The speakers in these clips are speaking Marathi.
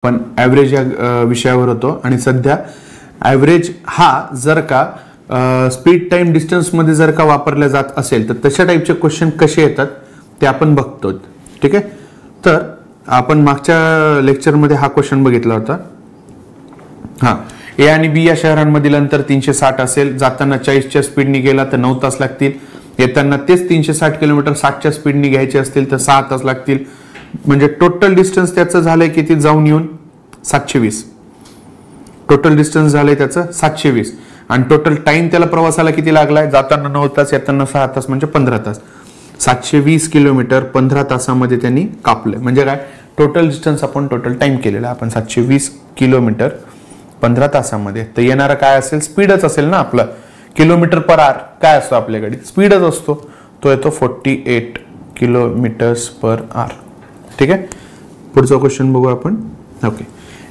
पण ॲव्हरेज या विषयावर होतो आणि सध्या ॲव्हरेज हा जर का स्पीड टाइम डिस्टन्समध्ये जर का वापरला जात असेल तर तशा टाईपचे क्वेश्चन कसे येतात ते आपण बघतो. ठीक आहे, तर आपण मागच्या लेक्चरमध्ये हा क्वेश्चन बघितला होता. हां, ए आणि बी या शहरांमधील अंतर 360 असेल, जाताना 40च्या स्पीडने गेला तर 9 तास लागतील, येताना तेच 360 किलोमीटर 60च्या स्पीडने घ्यायचे असतील तर 6 तास लागतील. म्हणजे टोटल डिस्टन्स त्याचं झालंय किती जाऊन येऊन 720. टोटल डिस्टन्स झालंय त्याचं 720 आणि टोटल टाइम त्याला प्रवासाला किती लागलाय, जाताना 9 तास येताना 6 तास म्हणजे 15 तास. 720 किलोमीटर 15 तासामध्ये त्यांनी कापले. म्हणजे काय टोटल डिस्टन्स आपण टोटल टाइम केलेला आपण 720 किलोमीटर 15 तासामध्ये. तर येणारा काय असेल, स्पीडच असेल ना आपलं. किलोमीटर पर आवर काय असतो आपल्याकडे, स्पीडच असतो, तो येतो 48 किलोमीटर्स पर आवर. ठीक आहे, पुढचा क्वेश्चन बघू आपण. ओके,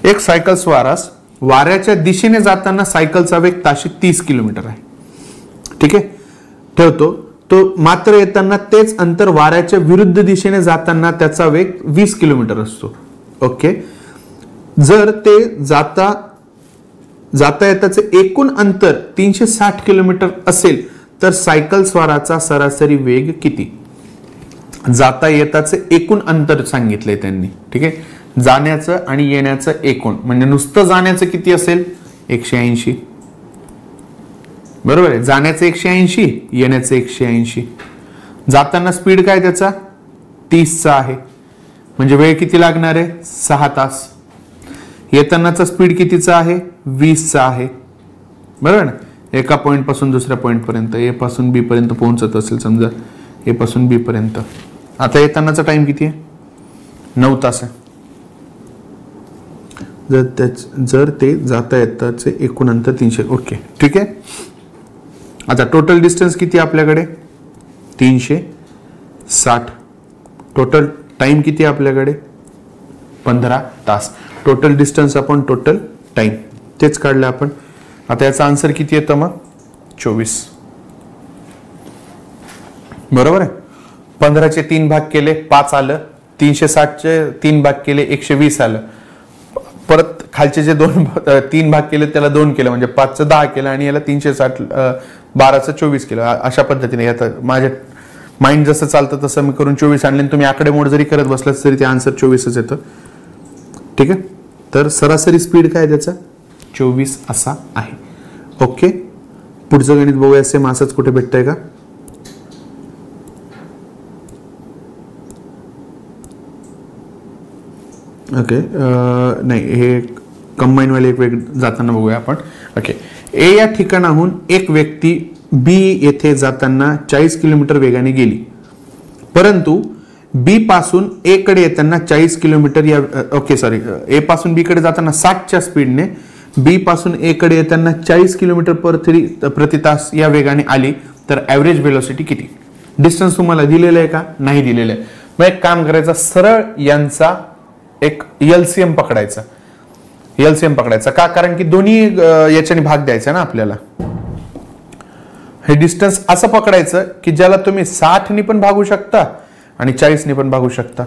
एक सायकल स्वारास वाऱ्याच्या दिशेने जाताना सायकलचा वेग ताशी 30 किलोमीटर आहे. ठीक आहे, ठेवतो तो. मात्र येताना तेच अंतर वाऱ्याच्या विरुद्ध दिशेने जाताना त्याचा वेग 20 किलोमीटर असतो. ओके, जर ते जाता येताचे एकूण अंतर 360 किलोमीटर असेल तर सायकल स्वाराचा सरासरी वेग किती. जाता येताचे एकूण अंतर सांगितलंय त्यांनी. ठीक आहे, जाण्याचं आणि येण्याचं एकूण म्हणजे नुसतं जाण्याचं किती असेल 180. बरोबर आहे, जाण्याचं 180 येण्याचं 180. जाताना स्पीड काय त्याचा 30चा आहे म्हणजे वेळ किती लागणार आहे 6 तास. येतानाचा स्पीड कितीचा आहे 20चा आहे. बरोबर ना, एका पॉइंट पासून दुसऱ्या पॉइंट पर्यंत, ए पासून बी पर्यंत पोहोचत असेल समजा, ए पासून बी पर्यंत. आता येतानाचा टाइम किती आहे 9 तास आहे. जर ते जाता येताचे एकूण अंतर 300. ओके, ठीक आहे. आता टोटल डिस्टन्स किती आपल्याकडे 360. टोटल टाइम किती आपल्याकडे 15 तास. टोटल डिस्टन्स आपण टोटल टाइम तेच काढलं आपण. आता याचा आन्सर किती येतं मग 24. बरोबर आहे. 15चे 3 भाग केले 5 आलं, 360चे 3 भाग केले 120 आलं, परत खालचे जे 3 भाग केले त्याला 2 केलं म्हणजे 5चं 10 केलं आणि याला 360 12चं 24 केलं. अशा पद्धतीने आता माझ्या माइंड जसं चालतं तसं मी करून 24 आणले. तुम्ही आकडेमोड जरी करत बसलात तरी ते आन्सर 24च येतं. ठीक आहे, तर सरासरी स्पीड काय त्याचा 24 असा आहे. ओके, पुढचं गणित बघूया. सेम असंच कुठे भेटतंय का. ओके, नाही हे कंबाईन वाले एक वेग जाताना बघूया आपण. ओके, ए या ठिकाणाहून एक व्यक्ती बी येथे जाताना 40 किलोमीटर वेगाने गेली, परंतु बी पासून ए कडे येताना 40 किलोमीटर या ए पासून बी कडे जाताना 60च्या स्पीडने बी पासून ए कडे येताना 40 किलोमीटर प्रति तास या वेगाने आली तर ॲव्हरेज वेलोसिटी किती. डिस्टन्स तुम्हाला दिलेलं आहे का नाही दिलेलं आहे. मग एक काम करायचं, सरळ यांचा एक एलसीएम पकडायचा. एलसीएम पकडायचा का, कारण की दोन्ही याच्याने भाग द्यायचा ना आपल्याला. हे डिस्टन्स असं पकडायचं की ज्याला तुम्ही 60 ने पण भागू शकता आणि 40 ने पण भागू शकता.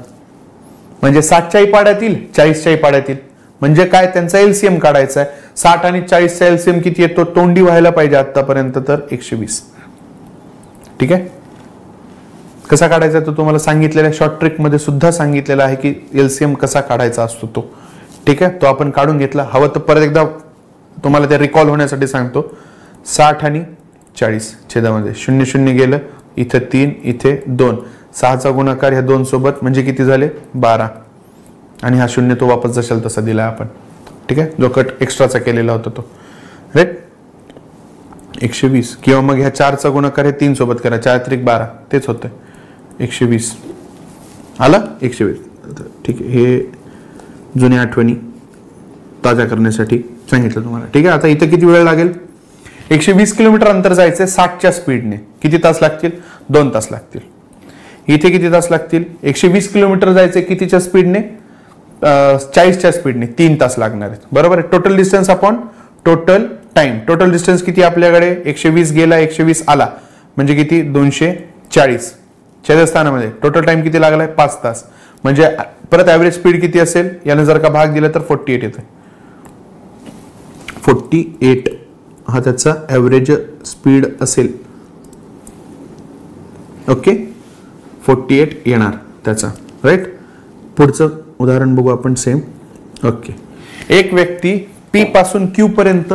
म्हणजे 60च्याही पाड्यातील 40च्याही पाड्यातील. म्हणजे काय त्यांचा एलसीएम काढायचा आहे. 60 आणि 40चा एलसीएम किती येतो, तोंडी व्हायला पाहिजे आतापर्यंत तर 120. ठीक आहे, कसा काढायचा तो तुम्हाला सांगितलेला शॉर्ट ट्रिक मध्ये सुद्धा सांगितलेला आहे की एलसीएम कसा काढायचा असतो तो. ठीक आहे, तो आपण काढून घेतला. हवं तर परत एकदा तुम्हाला ते रिकॉल होण्यासाठी सांगतो. 60 आणि 40 छेदामध्ये 0 0 गेलं, इथे 3 इथे 2, 6चा गुणाकार ह्या 2 सोबत म्हणजे किती झाले 12 आणि हा 0 तो वापस जशाल तसा दिला आपण. ठीक आहे, जो कट एक्स्ट्राचा केलेला होता तो. राईट, 120 किंवा मग ह्या 4चा गुणाकार हे 3 सोबत करा, 4 त्रिक 12 तेच होतं 120 आला 120. ठीक आहे, हे जुन्या आठवणी ताज्या करण्यासाठी सांगितलं तुम्हाला. ठीक आहे, आता इथं किती वेळ लागेल 120 किलोमीटर अंतर जायचंय 60च्या स्पीडने. किती तास लागतील 2 तास लागतील. इथे किती तास लागतील 120 किलोमीटर जायचे कितीच्या स्पीडने 40च्या स्पीडने 3 तास लागणार आहेत. बरोबर आहे. टोटल डिस्टन्स आपण टोटल टाइम, टोटल डिस्टन्स किती आपल्याकडे 120 गेला 120 आला म्हणजे किती 240. छेदस्थानामध्ये टोटल टाइम किती लागलाय 5 तास. म्हणजे परत ॲव्हरेज स्पीड किती असेल, याने जर का भाग दिला तर 48 येते. 48 हा त्याचा ॲव्हरेज स्पीड असेल. ओके, 48 येणार त्याचा, राईट. पुढचं उदाहरण बघू आपण सेम. ओके, एक व्यक्ती P पासून Q पर्यंत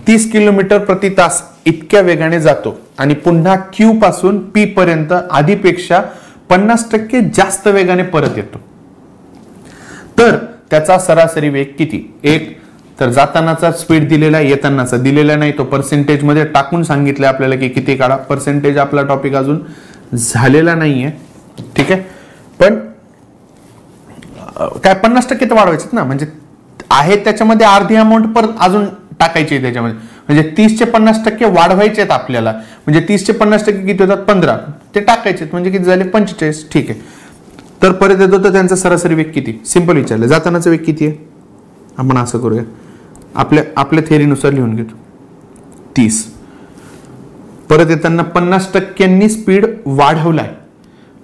30 किलोमीटर प्रति तास इतक्या वेगाने जातो आणि पुन्हा Q पासून P पर्यंत आधीपेक्षा 50% जास्त वेगाने परत येतो. तर त्याचा सरासरी वेग किती? एक तर जातानाचा स्पीड दिलेला आहे, येतानाचा दिलेला नाही, तो पर्सेंटेज मध्ये टाकून सांगितलं आपल्याला की किती काढा. पर्सेंटेज आपला टॉपिक अजून झालेला नाहीये, ठीक आहे. पण काय 50% तर वाढवायचं ना, म्हणजे आहे त्याच्यामध्ये अर्धी अमाऊंट परत अजून टाकायची त्याच्यामध्ये, म्हणजे 30 चे 50% वाढवायचे आहेत आपल्याला. म्हणजे 30 चे 50% किती होतात? 15. ते टाकायचे म्हणजे किती झाले? 45. ठीक आहे. तर परत येतो तर त्यांचा सरासरी वेग किती? सिंपल विचारलं. जातानाचा वेग किती आहे? आपण असं करूया, आपल्या थेअरीनुसार लिहून घेतो 30. परत येताना 50% स्पीड वाढवलाय,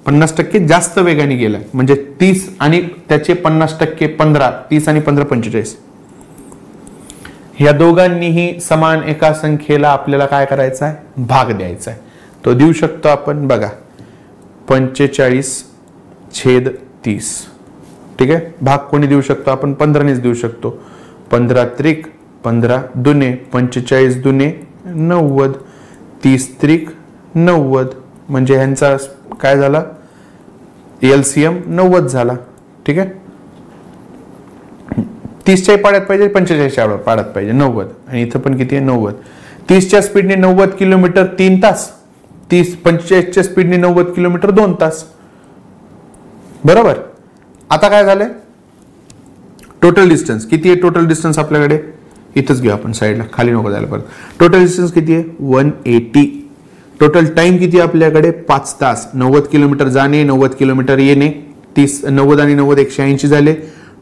50% जास्त वेगाने गेलाय, म्हणजे 30 आणि त्याचे 50% 15, 30 आणि 15 45. या दोघांनीही समान एका संख्येला आपल्याला काय करायचं आहे? भाग द्यायचा आहे. तो देऊ शकतो आपण, बघा 45/30. ठीक आहे. भाग कोणी देऊ शकतो? आपण 15 नेच देऊ शकतो. 15 त्रिक 15 दुने 45 दुने 90, 30 त्रिक 90, म्हणजे ह्यांचा काय झाला? LCM 90 झाला. ठीक आहे. 30च्या पाड्यात पाहिजे, 45च्या पाड्यात पाहिजे 90, आणि इथं पण किती आहे? 90. 30च्या स्पीडने 90 किलोमीटर 3 तास, 45च्या स्पीडने 90 किलोमीटर 2 तास. बरोबर. आता काय झालंय? टोटल डिस्टन्स किती आहे? टोटल डिस्टन्स आपल्याकडे इथंच घेऊ आपण साईडला, खाली नको जायला परत. टोटल डिस्टन्स किती आहे? 180. टोटल टाइम किती आपल्याकडे? 5 तास. 90 किलोमीटर जाणे, 90 किलोमीटर येणे, 90 आणि 90 180 झाले.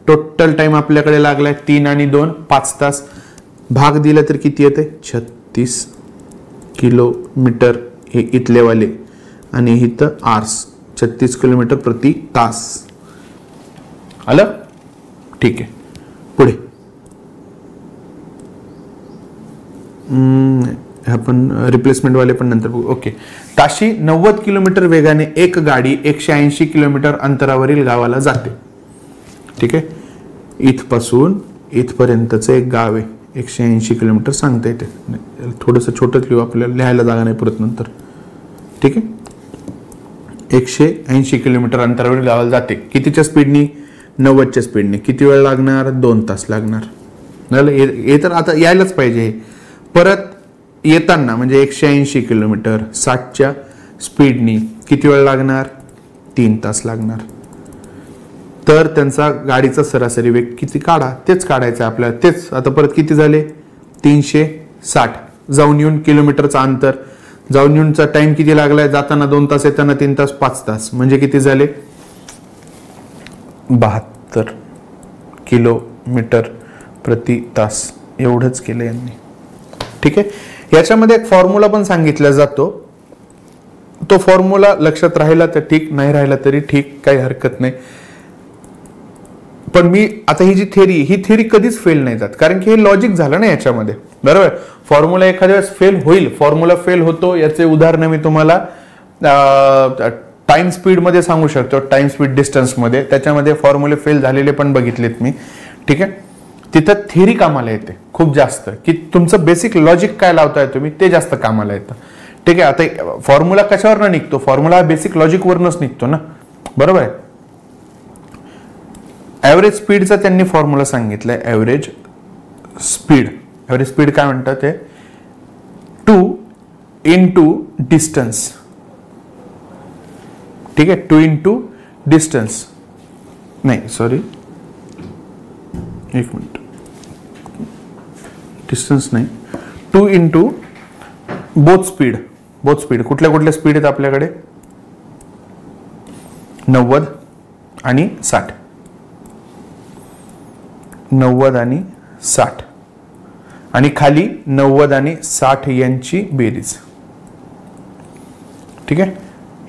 टोटल टाइम आपल्याकडे लागलाय 3 आणि 2 5 तास. भाग दिला तर किती येते? 36 किलोमीटर हे इथले वाले, आणि इथं आर्स 36 किलोमीटर प्रति तास. आलं? ठीक आहे. पुढे आपण रिप्लेसमेंट वाले पण नंतर बघू. ओके. ताशी 90 किलोमीटर वेगाने एक गाडी 180 किलोमीटर अंतरावरील गावाला जाते. ठीक आहे. इथपासून इथपर्यंतचं एक गाव आहे, 180 किलोमीटर सांगता येते. थोडंसं छोटंच लिहू, आपल्याला लिहायला जागा नाही परत नंतर. ठीक आहे. 180 किलोमीटर अंतरावरील गावाला जाते. कितीच्या स्पीडनी? 90च्या स्पीडने. किती वेळ लागणार? 2 तास लागणार. हे तर आता यायलाच पाहिजे. हे परत येताना म्हणजे 180 किलोमीटर 60च्या स्पीडनी किती वेळ लागणार? 3 तास लागणार. तर त्यांचा गाडीचा सरासरी वेग किती काढा, तेच काढायचं आपल्याला. तेच आता परत किती झाले? 360. जाऊन येऊन किलोमीटरचा अंतर, जाऊन येऊनचा टाइम किती लागलाय? जाताना 2 तास, येताना 3 तास, 5 तास, म्हणजे किती झाले? 72 किलोमीटर प्रति तास. एवढंच केलं यांनी. ठीक आहे. याच्यामध्ये एक फॉर्म्युला पण सांगितला जातो. तो फॉर्म्युला लक्षात राहिला तर ठीक, नाही राहिला तरी ठीक, काही हरकत नाही. पण मी आता ही जी थेरी कधीच फेल नाही जात, कारण की हे लॉजिक झालं ना याच्यामध्ये. बरोबर. फॉर्म्युला एखाद्या वेळेस फेल होईल, फॉर्म्युला फेल होतो याचे उदाहरण मी तुम्हाला टाइम स्पीड मध्ये सांगू शकतो. टाइम स्पीड डिस्टन्स मध्ये त्याच्यामध्ये फॉर्म्युले फेल झालेले पण बघितलेत मी. ठीक आहे. तिथं थेरी कामाला येते खूप जास्त, की तुमचं बेसिक लॉजिक काय लावताय तुम्ही ते जास्त कामाला येतं. ठीक आहे. आता फॉर्म्युला कशावरनं निघतो? फॉर्म्युला बेसिक लॉजिक वरनच निघतो ना. बरोबर आहे. ॲव्हरेज स्पीडचा त्यांनी फॉर्म्युला सांगितलाय. ॲव्हरेज स्पीड काय म्हणतात ते? 2 into डिस्टन्स. ठीक आहे. 2 into डिस्टन्स, नाही सॉरी, एक मिनिट, डिस्टन्स नाही, 2 into बोथ स्पीड. कुठल्या कुठल्या स्पीड आहेत आपल्याकडे? 90 आणि 60. 90 आणि 60, आणि खाली 90 आणि 60 यांची बेरीज. ठीक आहे.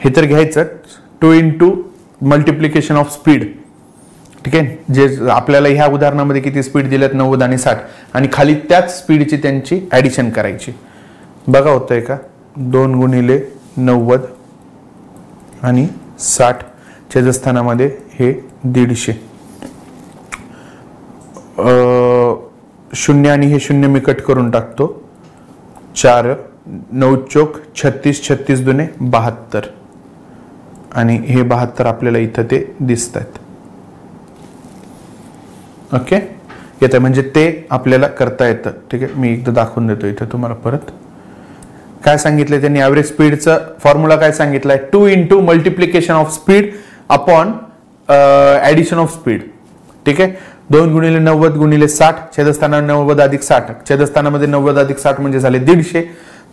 हे तर घ्यायचं 2 into मल्टिप्लिकेशन ऑफ स्पीड. ठीक आहे, जे आपल्याला ह्या उदाहरणामध्ये किती स्पीड दिल्यात 90 आणि 60 आणि खाली त्याच स्पीडची त्यांची ऍडिशन करायची. बघा होतंय का, 2 गुणिले 90 आणि 60 छेदस्थानामध्ये हे 150. शून्य आणि हे शून्य मी कट करून टाकतो. 4 9 चोक 36, 36 दुने 72 आणि हे 72 आपल्याला इथं ते दिसत आहेत. ओके, येतं म्हणजे ते आपल्याला करता येतं. ठीक आहे, मी एकदा दाखवून देतो इथं तुम्हाला परत. काय सांगितलंय त्यांनी, ॲव्हरेज स्पीडचं फॉर्म्युला काय सांगितलंय, 2 × multiplication of speed upon addition of speed. ठीक आहे, 2 गुणिले 90 गुणिले 60 छेदस्थाना 90 अधिक 60 छेदस्थानामध्ये 90 अधिक 60 म्हणजे झाले 150.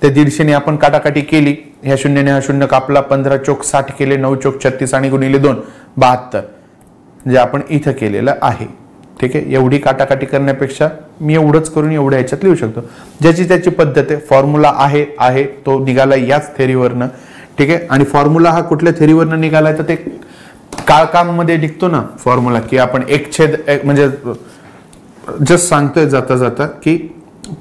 त्या 150ने आपण काटाकाटी केली, ह्या शून्याने हा शून्य कापला, 15 चोक 60 केले, 9 चोक 36 आणि गुणिले 2 72 जे आपण इथं केलेलं आहे. ठीक आहे, एवढी काटाकाटी करण्यापेक्षा मी एवढंच करून एवढ्या ह्याच्यात लिहू शकतो. ज्याची त्याची पद्धत आहे, फॉर्म्युला आहे तो निघाला याच थेरीवरनं. ठीक आहे, आणि फॉर्म्युला हा कुठल्या थेरीवरनं निघालाय तर ते काळकामध्ये निघतो ना फॉर्म्युला, की आपण म्हणजे जस्ट सांगतोय जाता जाता की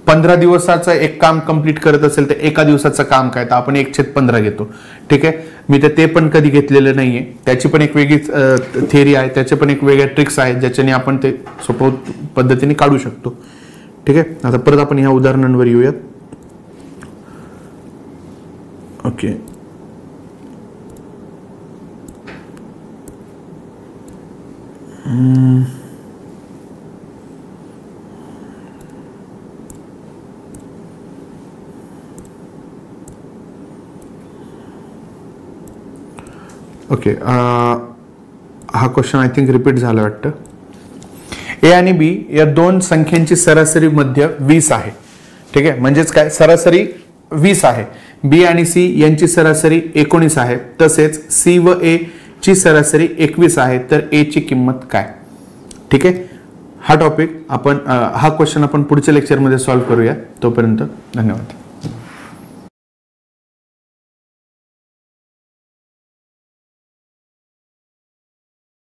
15 दिवसाचं एक काम कंप्लीट करत असेल तर एका दिवसाचं काम काय, तर आपण 1/15 घेतो. ठीक आहे, मी तर ते पण कधी घेतलेलं नाहीये, त्याची पण एक वेगळी थेरी आहे, त्याचे पण एक वेगळ्या ट्रिक्स आहेत ज्याच्याने आपण ते सोप्या पद्धतीने काढू शकतो. ठीक आहे, आता परत आपण ह्या उदाहरणांवर येऊयात. ओके, ओके, हा क्वेश्चन आय थिंक रिपीट झाला वाटतं. ए आणि बी या दोन संख्यांची सरासरी मध्य 20 आहे. ठीक आहे, म्हणजेच काय, सरासरी 20 आहे. बी आणि सी यांची सरासरी 19 आहे. तसेच सी व ए ची सरासरी 21 आहे. तर ए ची किंमत काय. ठीक आहे, हा टॉपिक आपण हा क्वेश्चन आपण पुढच्या लेक्चरमध्ये सॉल्व्ह करूया. तोपर्यंत धन्यवाद.